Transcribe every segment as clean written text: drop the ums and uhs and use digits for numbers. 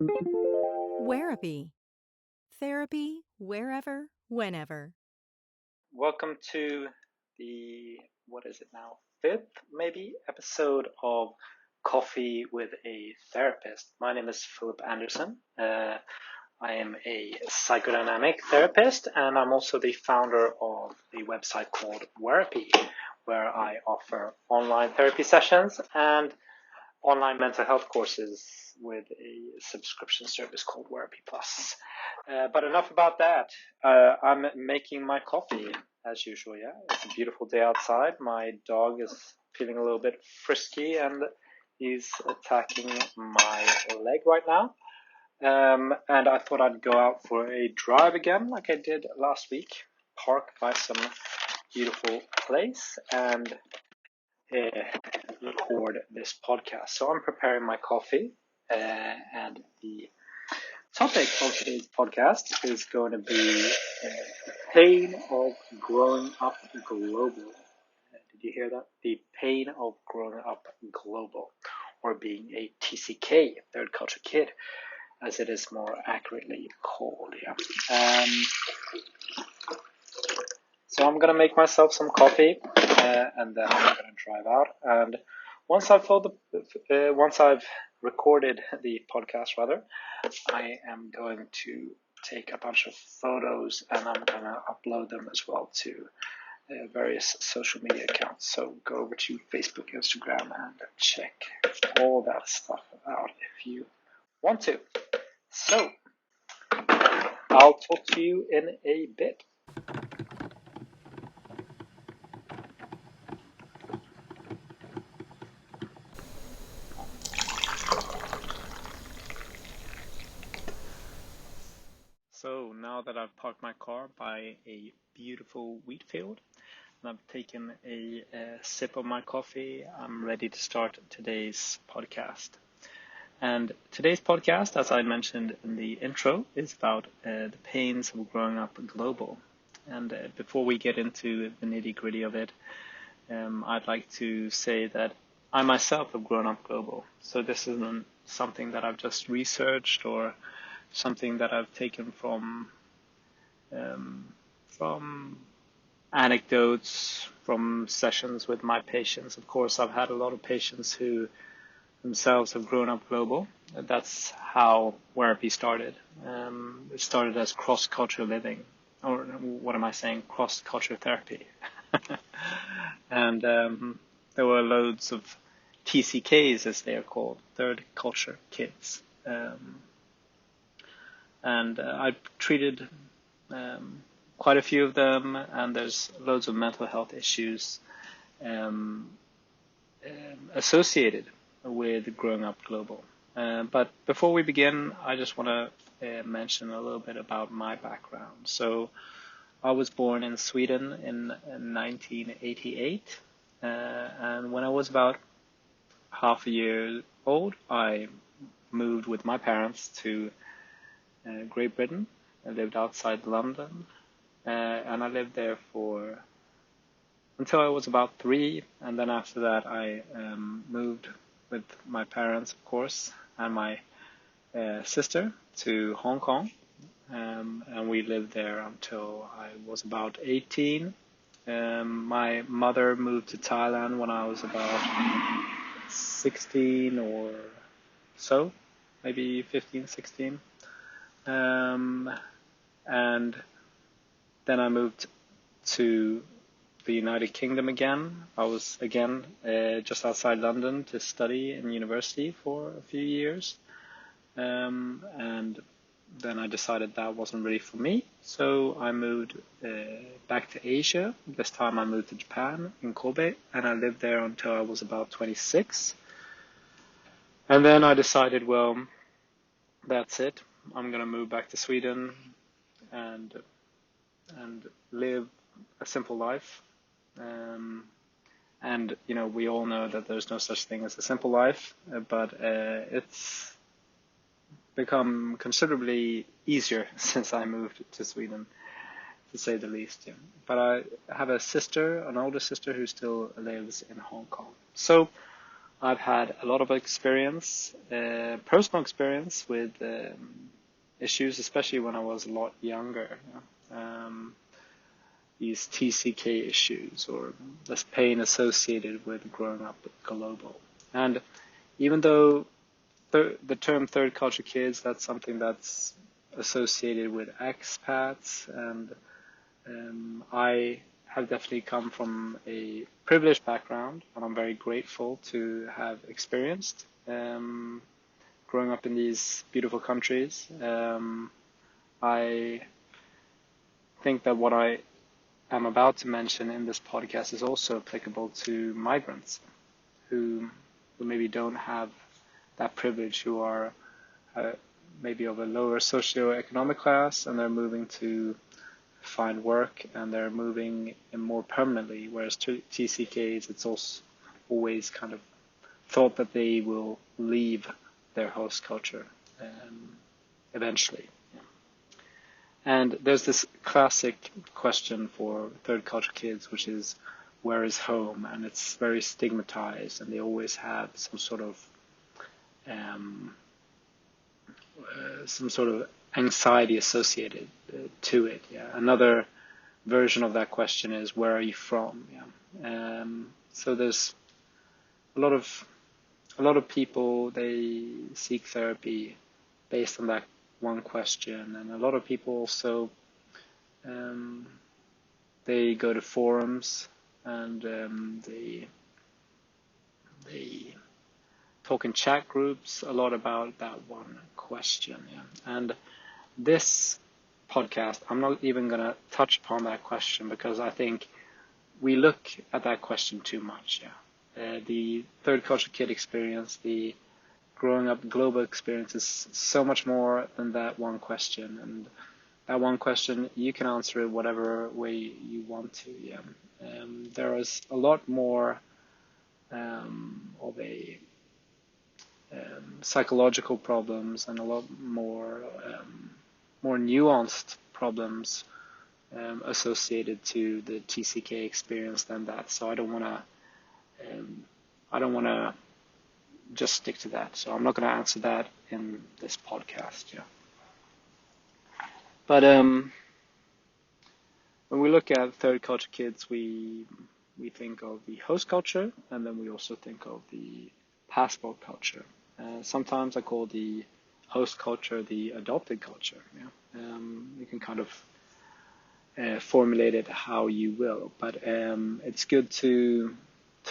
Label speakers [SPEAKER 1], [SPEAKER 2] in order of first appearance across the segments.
[SPEAKER 1] Wherapy. Therapy wherever, whenever.
[SPEAKER 2] Welcome to the, what is it now, fifth maybe episode of Coffee with a Therapist. My name is Philip Andersson. I am a psychodynamic therapist, and I'm also the founder of a website called Wherapy, where I offer online therapy sessions and online mental health courses with a subscription service called Wherapy Plus. But enough about that. I'm making my coffee as usual. Yeah, it's a beautiful day outside. My dog is feeling a little bit frisky and he's attacking my leg right now. And I thought I'd go out for a drive again like I did last week. Park by some beautiful place and record this podcast. So I'm preparing my coffee, and the topic of today's podcast is going to be the pain of growing up global. Did you hear that? The pain of growing up global, or being a TCK, third culture kid, as it is more accurately called. Yeah. So I'm gonna make myself some coffee, and then I'm gonna drive out. And once I've recorded the podcast, rather, I am going to take a bunch of photos and I'm gonna upload them as well to various social media accounts. So go over to Facebook, Instagram, and check all that stuff out if you want to. So I'll talk to you in a bit. So now that I've parked my car by a beautiful wheat field and I've taken a sip of my coffee, I'm ready to start today's podcast. And today's podcast, as I mentioned in the intro, is about the pains of growing up global. And before we get into the nitty-gritty of it, I'd like to say that I myself have grown up global. So this isn't something that I've just researched or something that I've taken from anecdotes, from sessions with my patients. Of course, I've had a lot of patients who themselves have grown up global. That's how Wherapy started. It started as cross-cultural living, or what am I saying? Cross-cultural therapy. And there were loads of TCKs, as they are called, third culture kids. And I've treated quite a few of them, and there's loads of mental health issues associated with growing up global. But before we begin, I just want to mention a little bit about my background. So I was born in Sweden in 1988, and when I was about half a year old, I moved with my parents to Great Britain. I lived outside London, and I lived there until I was about 3, and then after that I moved with my parents, of course, and my sister to Hong Kong, and we lived there until I was about 18. My mother moved to Thailand when I was about 16 or so, maybe 15, 16. And then I moved to the United Kingdom again. I was again just outside London to study in university for a few years. And then I decided that wasn't really for me. So I moved back to Asia. This time I moved to Japan in Kobe, and I lived there until I was about 26. And then I decided, well, that's it. I'm going to move back to Sweden and live a simple life. And, you know, we all know that there's no such thing as a simple life, but it's become considerably easier since I moved to Sweden, to say the least. Yeah. But I have a sister, an older sister, who still lives in Hong Kong. So I've had a lot of experience, personal experience with issues, especially when I was a lot younger. Um, these TCK issues or this pain associated with growing up global. And even though the term third culture kids, that's something that's associated with expats, and I have definitely come from a privileged background, and I'm very grateful to have experienced growing up in these beautiful countries. I think that what I am about to mention in this podcast is also applicable to migrants who maybe don't have that privilege, who are maybe of a lower socioeconomic class, and they're moving to find work, and they're moving in more permanently, whereas TCKs, it's also always kind of thought that they will leave their host culture eventually. Yeah. And there's this classic question for third culture kids, which is, where is home? And it's very stigmatized, and they always have some sort of anxiety associated to it. Yeah. Another version of that question is, where are you from? Yeah. So there's a lot of people, they seek therapy based on that one question, and a lot of people also they go to forums, and they talk in chat groups a lot about that one question. Yeah. And this podcast, I'm not even going to touch upon that question, because I think we look at that question too much. Yeah. The third culture kid experience, the growing up global experience, is so much more than that one question. And that one question, you can answer it whatever way you want to. Yeah. There is a lot more of a psychological problems, and a lot more nuanced problems associated to the TCK experience than that. So I don't want to just stick to that. So I'm not going to answer that in this podcast. Yeah. But when we look at third culture kids, we think of the host culture, and then we also think of the passport culture. Sometimes I call the host culture the adopted culture. Yeah. You can kind of formulate it how you will, but it's good to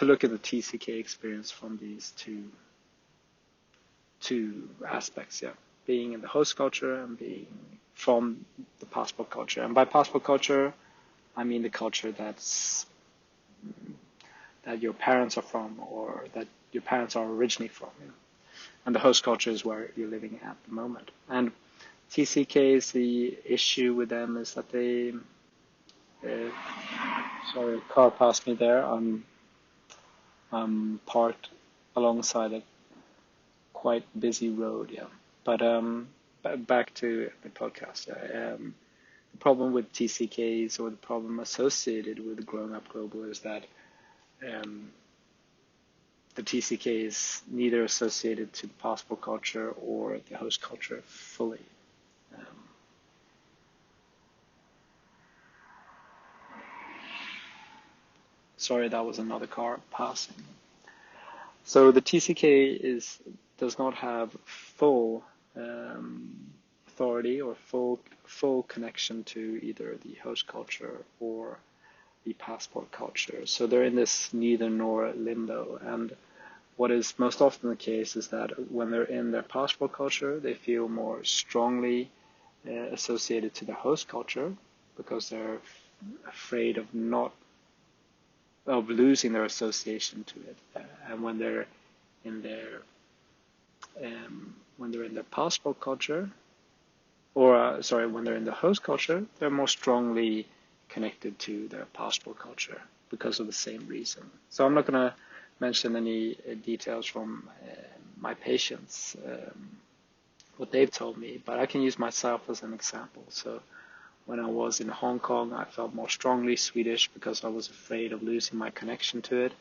[SPEAKER 2] look at the TCK experience from these two aspects. Yeah, being in the host culture and being from the passport culture. And by passport culture, I mean the culture that your parents are from, or that your parents are originally from. Yeah. And the host culture is where you're living at the moment. And TCKs, the issue with them is that they sorry, a car passed me there. I'm parked alongside a quite busy road, yeah. But back to the podcast. The problem with TCKs, or the problem associated with growing up global, is that the TCK is neither associated to the passport culture or the host culture fully. Sorry, that was another car passing. So the TCK does not have full authority or full connection to either the host culture or the passport culture. So they're in this neither nor limbo. And what is most often the case is that when they're in their passport culture, they feel more strongly associated to the host culture, because they're afraid of losing their association to it. And when they're in their passport culture, or when they're in the host culture, they're more strongly connected to their passport culture because of the same reason. So I'm not going to mention any details from my patients, what they've told me, but I can use myself as an example. So when I was in Hong Kong, I felt more strongly Swedish because I was afraid of losing my connection to it.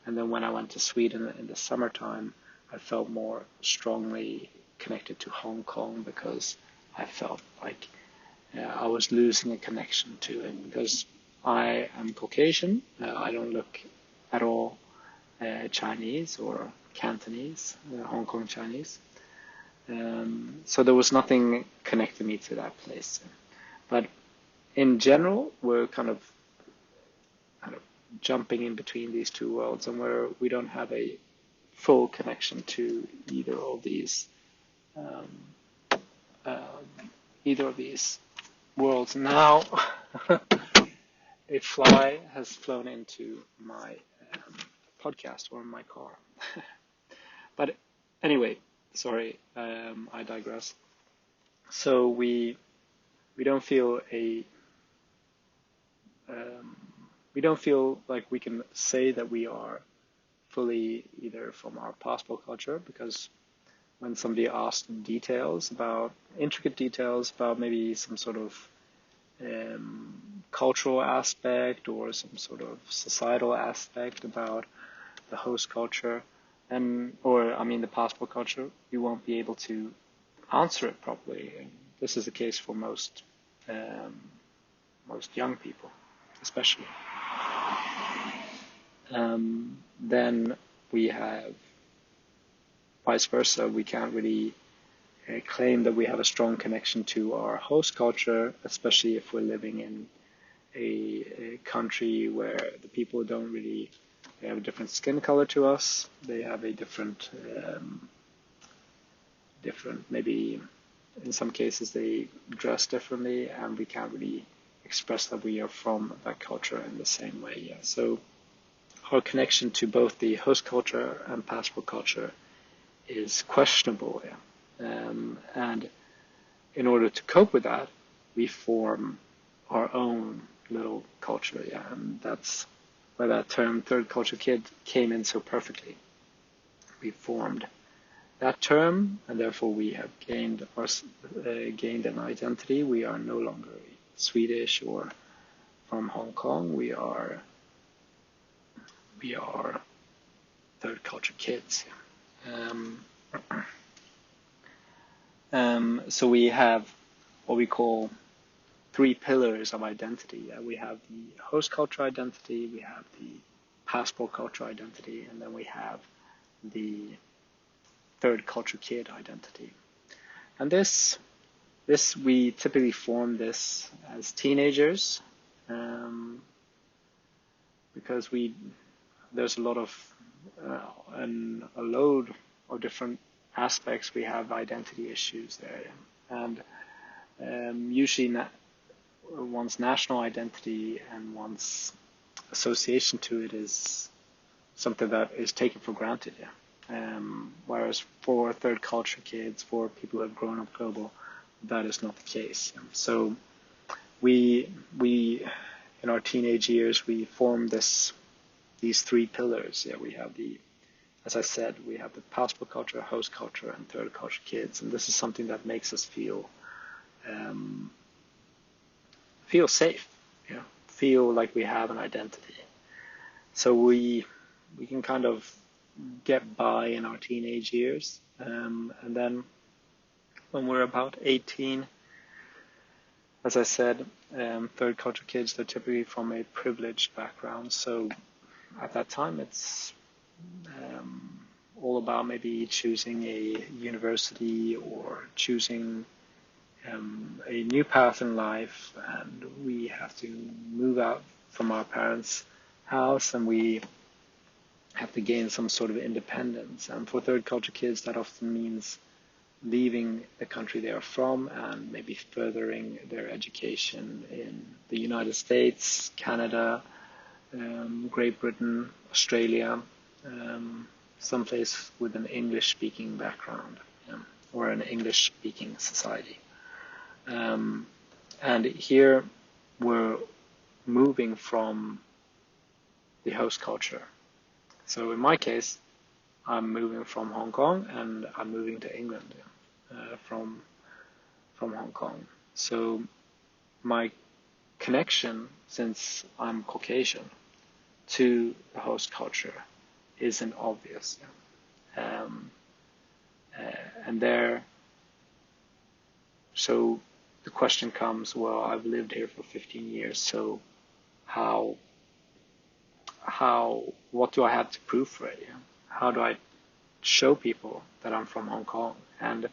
[SPEAKER 2] And then when I went to Sweden in the summertime, I felt more strongly connected to Hong Kong because I felt like I was losing a connection to it because I am Caucasian. I don't look at all Chinese or Cantonese, Hong Kong Chinese. So there was nothing connecting me to that place. But in general, we're kind of jumping in between these two worlds, and we don't have a full connection to um, uh, either of these worlds. Now, a fly has flown into my podcast or my car. But anyway, sorry, I digress. So we don't feel a um, we don't feel like we can say that we are fully either from our passport culture, because when somebody asks intricate details about maybe some sort of cultural aspect or some sort of societal aspect about the host culture, the passport culture, we won't be able to answer it properly. And this is the case for most young people, especially. Then we have vice versa. We can't really claim that we have a strong connection to our host culture, especially if we're living in a country where the people don't really, they have a different skin color to us. They have a different, maybe in some cases they dress differently, and we can't really express that we are from that culture in the same way. Yeah. So our connection to both the host culture and passport culture is questionable. Yeah. And in order to cope with that, we form our own little culture. Yeah. And that's where that term third culture kid came in so perfectly. We formed that term, and therefore we have gained an identity. We are no longer Swedish or from Hong Kong. We are third culture kids. So we have what we call three pillars of identity. We have the host culture identity, we have the passport culture identity, and then we have the third culture kid identity. And this we typically form this as teenagers, because there's a lot of a load of different aspects. We have identity issues there, and usually one's national identity and one's association to it is something that is taken for granted. Yeah. Whereas for third culture kids, for people who have grown up global, that is not the case. So we in our teenage years, we form these three pillars. Yeah, we have as I said, we have the passport culture, host culture, and third culture kids, and this is something that makes us feel safe. Yeah, feel like we have an identity. So we can kind of get by in our teenage years, and then when we're about 18, as I said, third culture kids, they're typically from a privileged background. So at that time, it's all about maybe choosing a university or choosing a new path in life, and we have to move out from our parents' house, and we have to gain some sort of independence. And for third culture kids, that often means leaving the country they are from and maybe furthering their education in the United States, Canada, Great Britain, Australia, someplace with an English-speaking background, or an English-speaking society. And here we're moving from the host culture. So in my case, I'm moving from Hong Kong, and I'm moving to England from Hong Kong. So my connection, since I'm Caucasian, to the host culture isn't obvious. Um, and there, so the question comes, well, I've lived here for 15 years, so how, what do I have to prove for it? Yeah? How do I show people that I'm from Hong Kong? And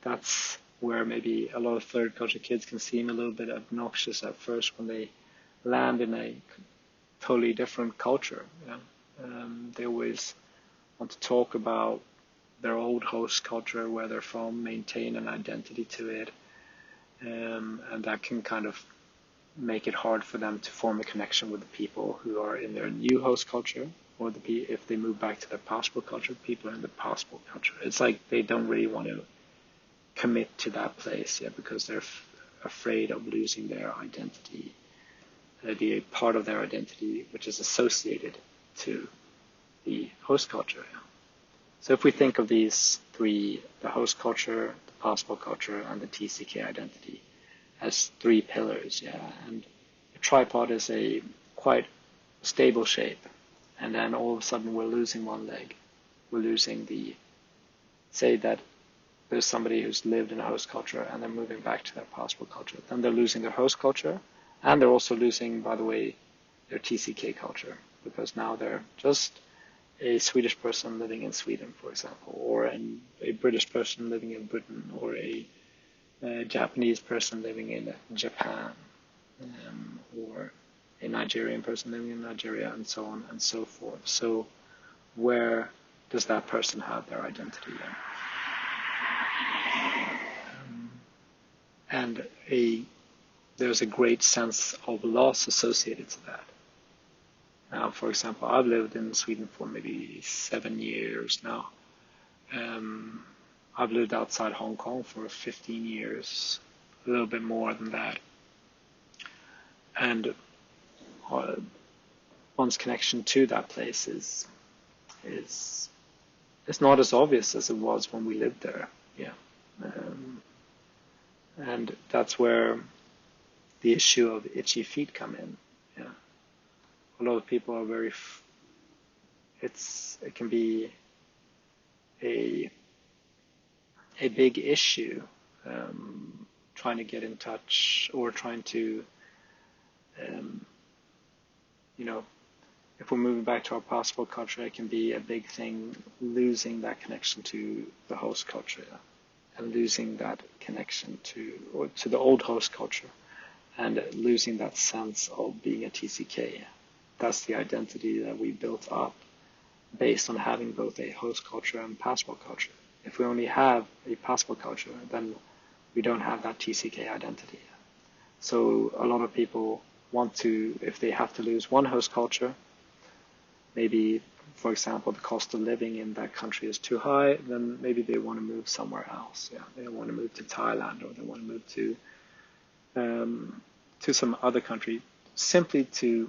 [SPEAKER 2] that's where maybe a lot of third culture kids can seem a little bit obnoxious at first when they land in a totally different culture. Yeah? They always want to talk about their old host culture, where they're from, maintain an identity to it, and that can kind of make it hard for them to form a connection with the people who are in their new host culture, or if they move back to their passport culture, people in the passport culture. It's like they don't really want to commit to that place, yeah, because they're afraid of losing their identity, the part of their identity which is associated to the host culture. Yeah. So if we think of these three, the host culture, the passport culture, and the TCK identity, as three pillars, yeah, and a tripod is a quite stable shape, and then all of a sudden we're losing one leg. We're losing say that there's somebody who's lived in a host culture and they're moving back to their passport culture. Then they're losing their host culture, and they're also losing, by the way, their TCK culture, because now they're just a Swedish person living in Sweden, for example, or a British person living in Britain, or a Japanese person living in Japan, or a Nigerian person living in Nigeria, and so on and so forth. So where does that person have their identity then? And there's a great sense of loss associated to that. Now, for example, I've lived in Sweden for maybe 7 years now. I've lived outside Hong Kong for 15 years, a little bit more than that. And one's connection to that place is not as obvious as it was when we lived there. Yeah. And that's where the issue of itchy feet come in. Yeah. A lot of people are very, it can be a big issue, trying to get in touch, or trying to, if we're moving back to our passport culture, it can be a big thing, losing that connection to the host culture, and losing that connection to the old host culture, and losing that sense of being a TCK. That's the identity that we built up based on having both a host culture and passport culture. If we only have a passport culture, then we don't have that TCK identity. So a lot of people want to, if they have to lose one host culture, maybe, for example, the cost of living in that country is too high, then maybe they want to move somewhere else. Yeah, they want to move to Thailand, or they want to move to some other country, simply to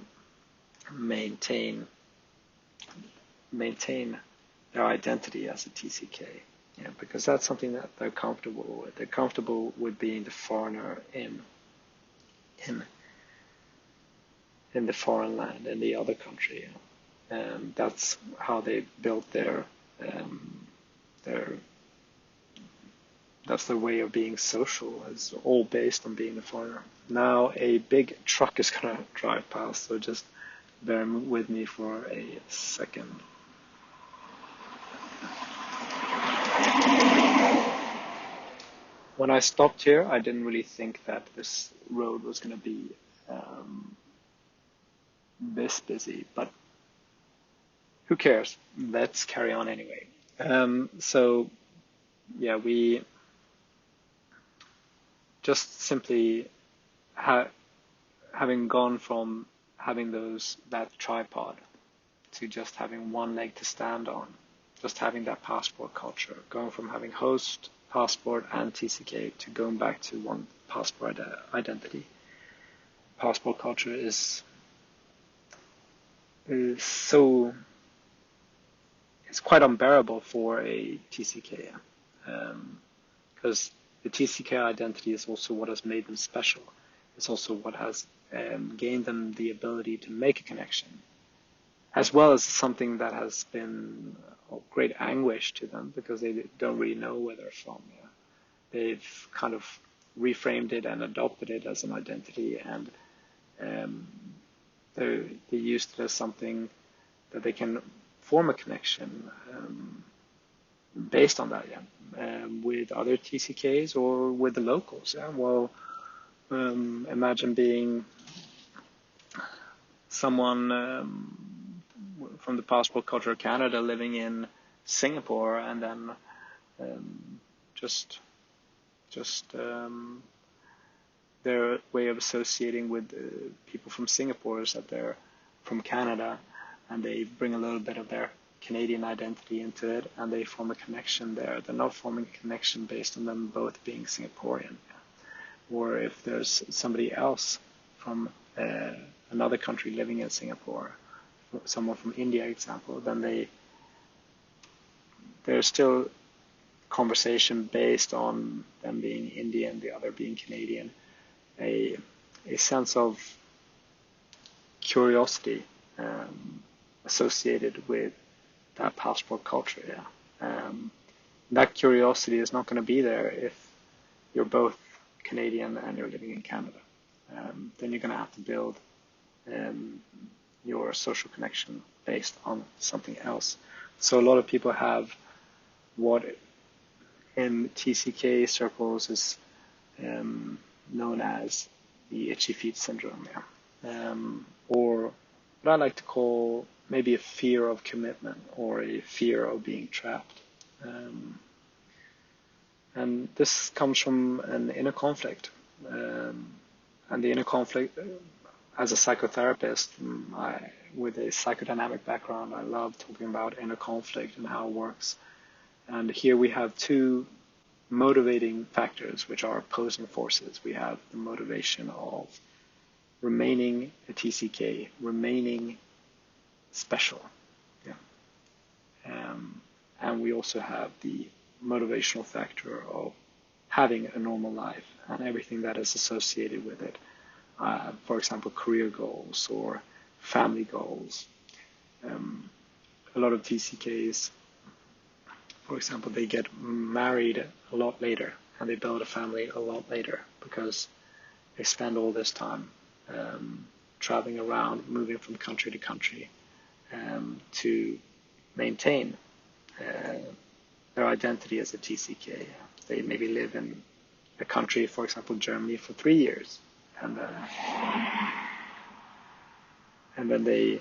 [SPEAKER 2] maintain their identity as a TCK. Yeah, because that's something that they're comfortable with. They're comfortable with being the foreigner in the foreign land, in the other country. And that's how they built that's their way of being social. It's all based on being a foreigner. Now a big truck is going to drive past, so just bear with me for a second. When I stopped here, I didn't really think that this road was going to be this busy, but who cares? Let's carry on anyway. So, yeah, we just simply having gone from having that tripod to just having one leg to stand on, just having that passport culture, going from having host, passport, and TCK to going back to one passport identity. Passport culture is so, it's quite unbearable for a TCK, because the TCK identity is also what has made them special. It's also what has gained them the ability to make a connection as well as something that has been of great anguish to them because they don't really know where they're from. Yeah. They've kind of reframed it and adopted it as an identity, and um, they used it as something that they can form a connection based on that, yeah, with other TCKs or with the locals. Yeah, well, imagine being someone from the passport culture of Canada living in Singapore, and then um, just their way of associating with people from Singapore is that they're from Canada, and they bring a little bit of their Canadian identity into it, and they form a connection there. They're not forming a connection based on them both being Singaporean. Or if there's somebody else from another country living in Singapore, someone from India, example, then there's still conversation based on them being Indian, the other being Canadian, a sense of curiosity associated with that passport culture. Yeah, that curiosity is not going to be there if you're both Canadian and you're living in Canada. Then you're going to have to build your social connection based on something else. So a lot of people have what in TCK circles is known as the itchy feet syndrome, yeah. Or what I like to call maybe a fear of commitment or a fear of being trapped. And this comes from an inner conflict. And the inner conflict, as a psychotherapist, with a psychodynamic background, I love talking about inner conflict and how it works. And here we have two motivating factors, which are opposing forces. We have the motivation of remaining a TCK, remaining special. Yeah. And we also have the motivational factor of having a normal life and everything that is associated with it. For example, career goals or family goals. A lot of TCKs, for example, they get married a lot later and they build a family a lot later because they spend all this time traveling around, moving from country to country to maintain their identity as a TCK. They maybe live in a country, for example, Germany, for 3 years, and then they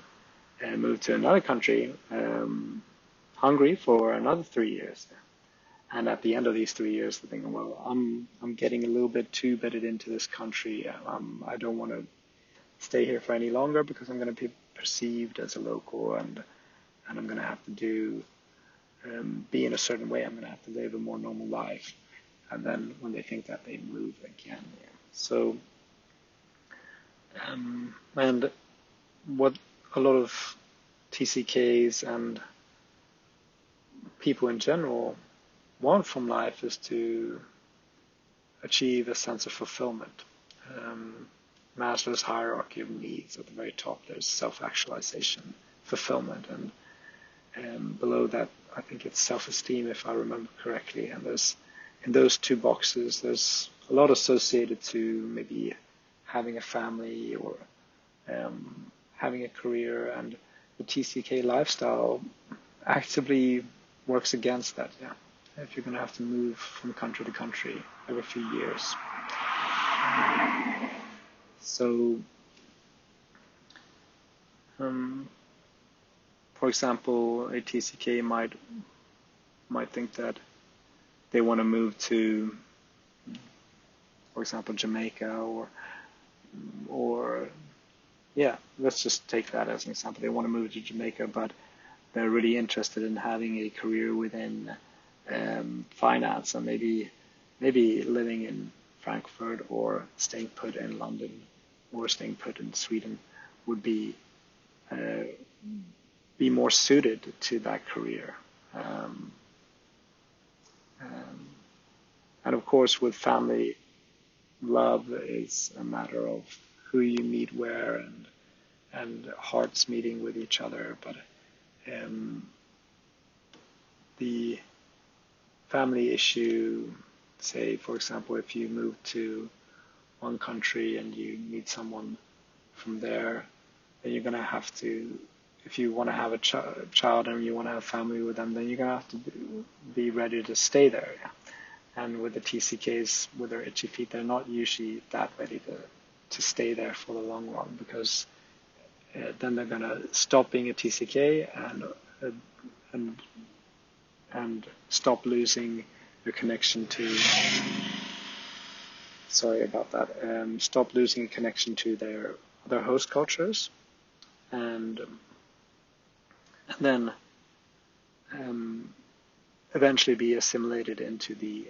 [SPEAKER 2] move to another country, Hungary, for another 3 years. And at the end of these 3 years, they're thinking, well, I'm getting a little bit too bedded into this country. I don't want to stay here for any longer because I'm going to be perceived as a local, and I'm going to have to be in a certain way. I'm going to have to live a more normal life. And then when they think that, they move again. Yeah. So, and what a lot of TCKs and people in general want from life is to achieve a sense of fulfillment. Maslow's hierarchy of needs, at the very top, there's self-actualization, fulfillment, and below that, I think it's self-esteem, if I remember correctly. And there's, in those two boxes, there's a lot associated to maybe having a family or having a career, and the TCK lifestyle actively works against that. Yeah, if you're going to have to move from country to country every few years. So, for example, a TCK might think that they want to move to, for example, Jamaica, or yeah, let's just take that as an example. They want to move to Jamaica, but they're really interested in having a career within finance, and maybe living in Frankfurt or staying put in London or staying put in Sweden would be more suited to that career. And of course, with family, love is a matter of who you meet where, and and hearts meeting with each other. But the family issue, say, for example, if you move to one country and you meet someone from there, then you're going to have to, if you want to have a child and you want to have family with them, then you're going to have to be ready to stay there. And with the TCKs, with their itchy feet, they're not usually that ready to stay there for the long run, because then they're going to stop being a TCK and stop losing their connection to, sorry about that, stop losing a connection to their host cultures, and then eventually be assimilated into the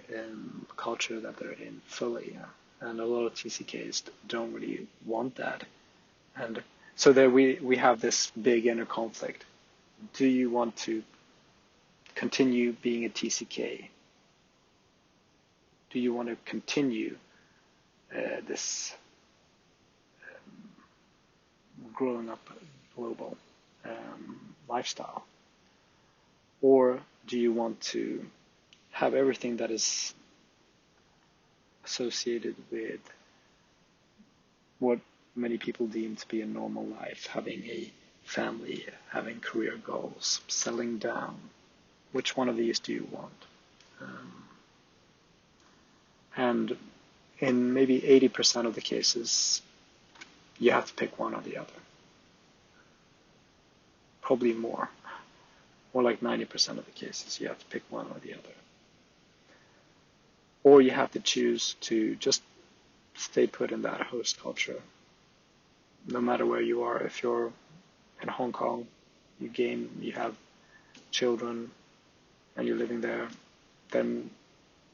[SPEAKER 2] culture that they're in fully. And a lot of TCKs don't really want that. And so there we have this big inner conflict. Do you want to continue being a TCK? Do you want to continue this growing up global lifestyle? Or do you want to have everything that is associated with what many people deem to be a normal life, having a family, having career goals, settling down? Which one of these do you want? And in maybe 80% of the cases, you have to pick one or the other. Probably more like 90% of the cases, you have to pick one or the other. Or you have to choose to just stay put in that host culture, no matter where you are. If you're in Hong Kong, you have children, and you're living there, then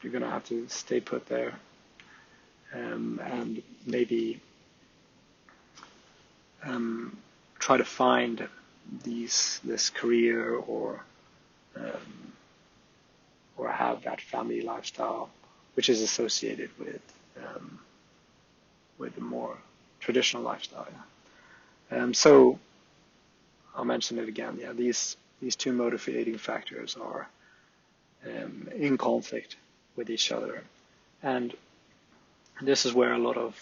[SPEAKER 2] you're going to have to stay put there, and maybe try to find this career or have that family lifestyle, which is associated with the more traditional lifestyle. So I'll mention it again. Yeah, these two motivating factors are in conflict with each other, and this is where a lot of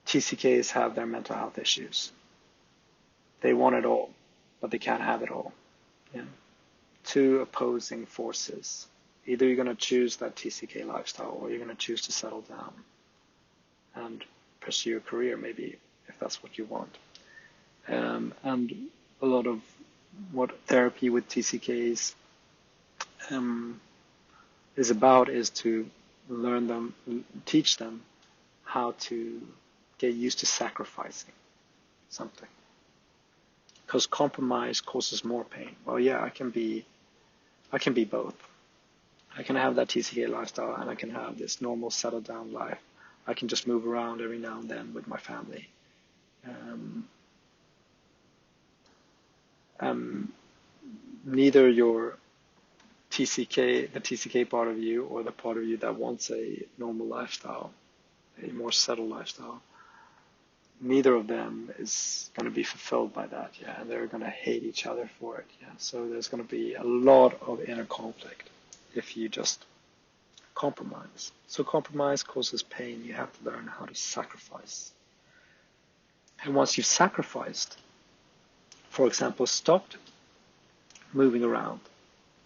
[SPEAKER 2] TCKs have their mental health issues. They want it all, but they can't have it all. Yeah. Two opposing forces. Either you're going to choose that TCK lifestyle, or you're going to choose to settle down and pursue a career, maybe, if that's what you want. And a lot of what therapy with TCKs is about is to teach them how to get used to sacrificing something. Because compromise causes more pain. Well, yeah, I can be both. I can have that TCK lifestyle, and I can have this normal settled down life. I can just move around every now and then with my family. Neither your the TCK part of you, or the part of you that wants a normal lifestyle, a more settled lifestyle, neither of them is going to be fulfilled by that, yeah, and they're going to hate each other for it, yeah. So there's going to be a lot of inner conflict if you just compromise. So compromise causes pain. You have to learn how to sacrifice. And once you've sacrificed, for example, stopped moving around,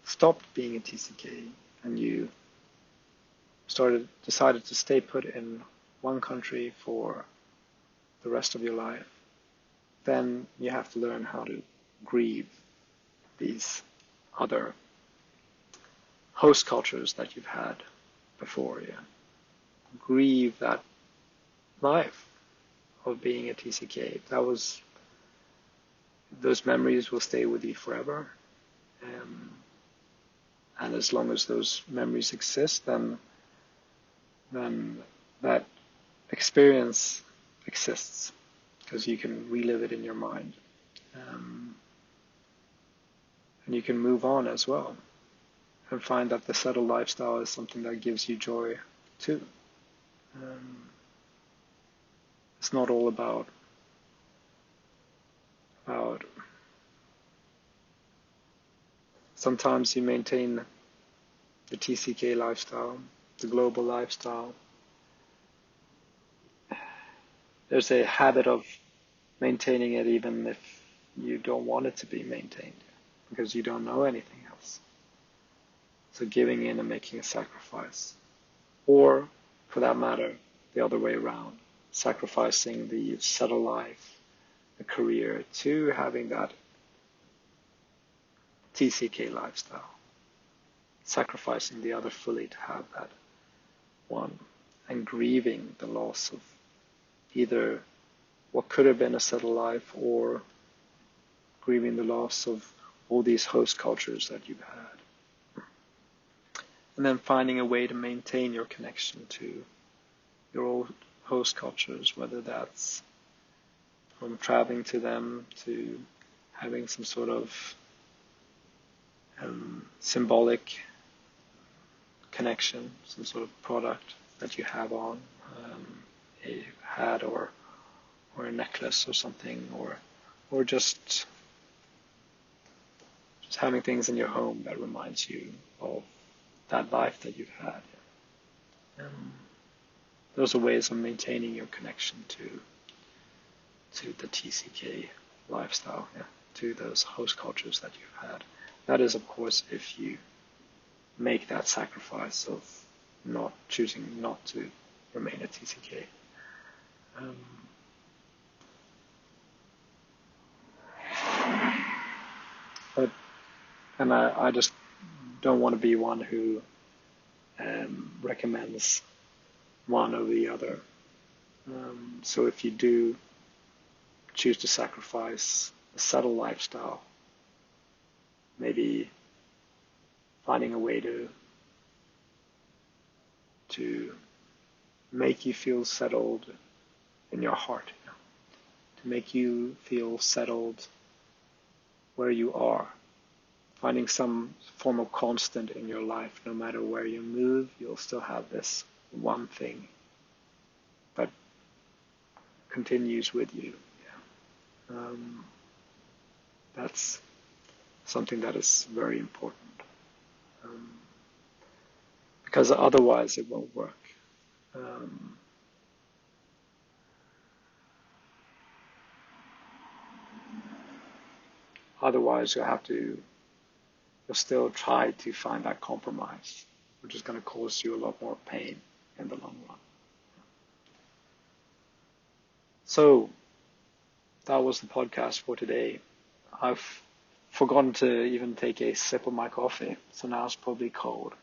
[SPEAKER 2] stopped being a TCK, and you decided to stay put in one country for the rest of your life, then you have to learn how to grieve these other host cultures that you've had before. Yeah. Grieve that life of being a TCK. Those memories will stay with you forever. And as long as those memories exist, then that experience exists, because you can relive it in your mind, and you can move on as well and find that the settled lifestyle is something that gives you joy too. It's not all about sometimes you maintain the TCK lifestyle, the global lifestyle. There's a habit of maintaining it even if you don't want it to be maintained because you don't know anything else. So giving in and making a sacrifice. Or, for that matter, the other way around, sacrificing the settled life, the career, to having that TCK lifestyle. Sacrificing the other fully to have that one, and grieving the loss of either what could have been a settled life or grieving the loss of all these host cultures that you've had. And then finding a way to maintain your connection to your old host cultures, whether that's from traveling to them to having some sort of symbolic connection, some sort of product that you have on, a hat or a necklace or something, or just having things in your home that reminds you of that life that you've had. Those are ways of maintaining your connection to the TCK lifestyle, to those host cultures that you've had. That is, of course, if you make that sacrifice of not choosing not to remain a TCK. And I just don't want to be one who recommends one over the other. So if you do choose to sacrifice a settled lifestyle, maybe finding a way to make you feel settled in your heart, to make you feel settled where you are, finding some form of constant in your life. No matter where you move, you'll still have this one thing that continues with you. That's something that is very important, because otherwise it won't work. Otherwise you'll still try to find that compromise, which is going to cause you a lot more pain in the long run. So that was the podcast for today. I've forgotten to even take a sip of my coffee, so now it's probably cold.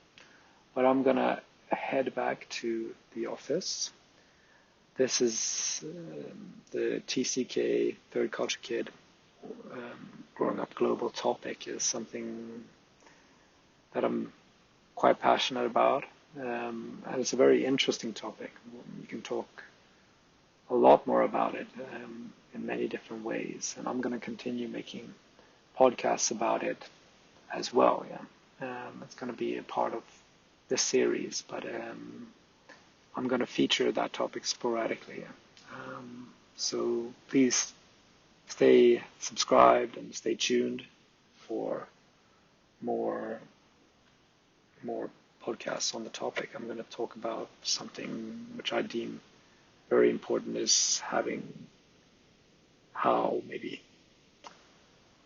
[SPEAKER 2] But I'm going to head back to the office. This is the TCK, Third Culture Kid, growing up global topic is something that I'm quite passionate about. And it's a very interesting topic. You can talk a lot more about it in many different ways. And I'm going to continue making podcasts about it as well. It's going to be a part of this series, but I'm going to feature that topic sporadically. So please stay subscribed and stay tuned for more podcasts on the topic. I'm going to talk about something which I deem very important, is having how maybe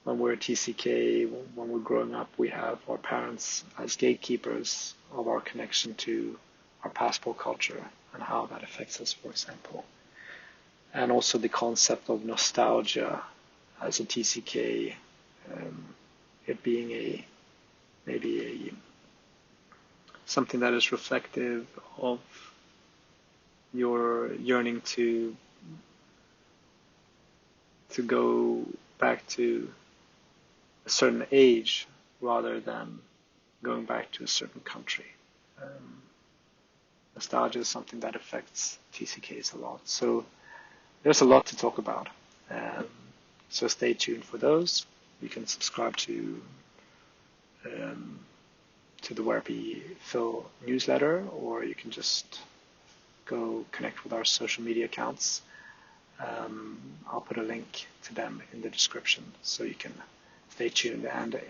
[SPEAKER 2] when we're a TCK, when we're growing up, we have our parents as gatekeepers of our connection to our passport culture and how that affects us, for example. And also the concept of nostalgia as a TCK, it being maybe something that is reflective of your yearning to go back to a certain age rather than going back to a certain country. Nostalgia is something that affects TCKs a lot. So there's a lot to talk about. So stay tuned for those. You can subscribe to the Wherapy Phil newsletter, or you can just go connect with our social media accounts. I'll put a link to them in the description so you can stay tuned. And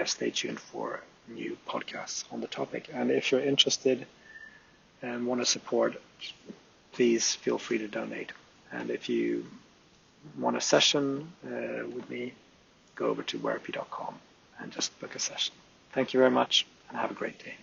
[SPEAKER 2] stay tuned for new podcasts on the topic. And if you're interested and want to support, please feel free to donate. And if you want a session with me, go over to wherapy.com and just book a session. Thank you very much and have a great day.